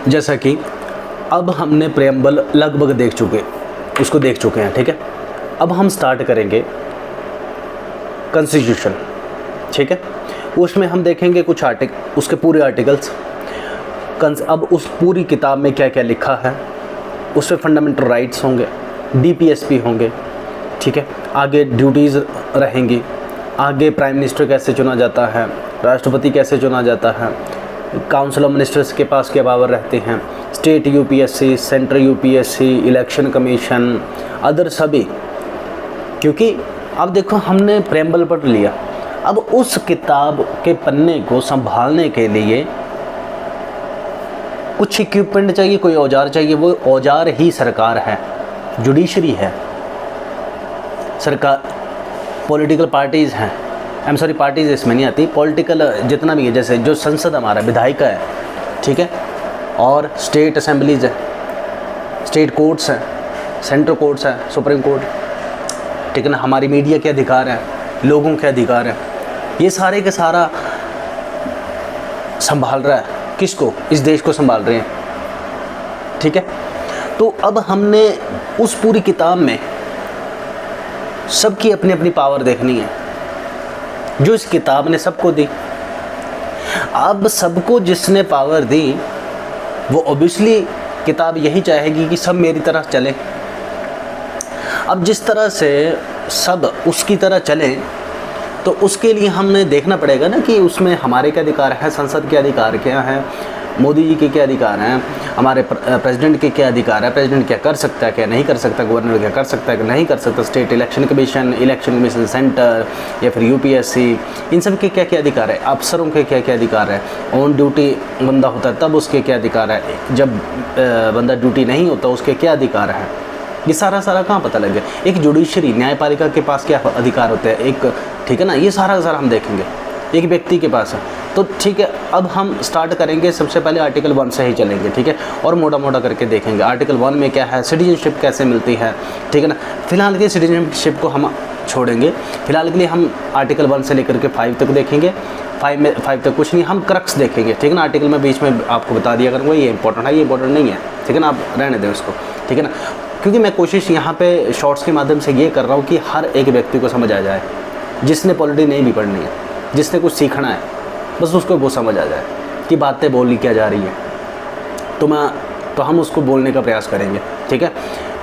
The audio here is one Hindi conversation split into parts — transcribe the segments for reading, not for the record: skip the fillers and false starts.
जैसा कि अब हमने प्रेम्बल लगभग देख चुके हैं, ठीक है। अब हम स्टार्ट करेंगे कॉन्स्टिट्यूशन, ठीक है। उसमें हम देखेंगे कुछ उसके पूरे आर्टिकल्स, अब उस पूरी किताब में क्या क्या लिखा है, उसमें फंडामेंटल राइट्स होंगे, डीपीएसपी होंगे, ठीक है। आगे ड्यूटीज़ रहेंगी, आगे प्राइम मिनिस्टर कैसे चुना जाता है, राष्ट्रपति कैसे चुना जाता है, काउंसिल ऑफ मिनिस्टर्स के पास क्या पावर रहते हैं, state UPSC, central UPSC, election commission, other सभी। क्योंकि अब देखो हमने प्रेम्बल पढ़ लिया, अब उस किताब के पन्ने को संभालने के लिए कुछ इक्विपमेंट चाहिए, कोई औजार चाहिए। वो औजार ही सरकार है, जुडिशरी है, सरकार, पॉलिटिकल पार्टीज़ हैं, पार्टीज़ इसमें नहीं आती, पॉलिटिकल जितना भी है, जैसे जो संसद हमारा विधायिका है, ठीक है, और स्टेट असेंबलीज़ है, स्टेट कोर्ट्स हैं, सेंट्रल कोर्ट्स हैं, सुप्रीम कोर्ट, ठीक है ना। हमारी मीडिया के अधिकार हैं, लोगों के अधिकार हैं, ये सारे के सारा संभाल रहा है, किसको? इस देश को संभाल रहे हैं, ठीक है। तो अब हमने उस पूरी किताब में सबकी अपनी अपनी पावर देखनी है, जो इस किताब ने सबको दी। अब सबको जिसने पावर दी वो ऑब्वियसली किताब यही चाहेगी कि सब मेरी तरह चले। अब जिस तरह से सब उसकी तरह चले, तो उसके लिए हमें देखना पड़ेगा ना कि उसमें हमारे क्या अधिकार हैं, संसद के अधिकार क्या हैं, मोदी जी के क्या अधिकार हैं, हमारे प्रेसिडेंट के क्या अधिकार है, प्रेसिडेंट क्या कर सकता है, क्या नहीं कर सकता, गवर्नर क्या कर सकता है, क्या नहीं कर सकता, स्टेट इलेक्शन कमीशन सेंटर या फिर यूपीएससी, इन सब के क्या क्या अधिकार है, अफसरों के क्या क्या अधिकार है, ऑन ड्यूटी बंदा होता है तब उसके क्या अधिकार है, जब बंदा ड्यूटी नहीं होता उसके क्या अधिकार है, ये सारा कहाँ पता लग गया। एक जुडिशरी, न्यायपालिका के पास क्या अधिकार होते हैं, एक, ठीक है ना, ये सारा हम देखेंगे, एक व्यक्ति के पास है। तो ठीक है, अब हम स्टार्ट करेंगे, सबसे पहले आर्टिकल 1 से ही चलेंगे, ठीक है, और मोटा करके देखेंगे आर्टिकल 1 में क्या है, सिटीजनशिप कैसे मिलती है, ठीक है ना। फिलहाल के सिटीजनशिप को हम छोड़ेंगे, फिलहाल के लिए हम आर्टिकल 1 से लेकर के 5 तक देखेंगे। 5 तक कुछ नहीं, हम क्रक्स देखेंगे, ठीक है ना। आर्टिकल में बीच में आपको बता दिया करूँगा ये इंपॉर्टेंट है, ये इंपॉर्टेंट नहीं है, ठीक है ना, आप रहने दें उसको, ठीक है ना। क्योंकि मैं कोशिश यहाँ पे शॉर्ट्स के माध्यम से ये कर रहा हूँ कि हर एक व्यक्ति को समझ आ जाए, जिसने पॉलिटी नहीं भी पढ़नी है, जिसने कुछ सीखना है, बस उसको वो समझ आ जाए कि बातें बोली क्या जा रही है। तो हम उसको बोलने का प्रयास करेंगे, ठीक है।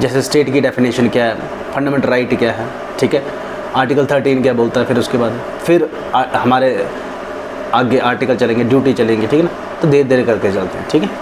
जैसे स्टेट की डेफिनेशन क्या है, फंडामेंटल राइट क्या है, ठीक है, आर्टिकल 13 क्या बोलता है, फिर उसके बाद हमारे आगे आर्टिकल चलेंगे, ड्यूटी चलेंगे, ठीक है ना। तो धीरे धीरे करके चलते हैं, ठीक है।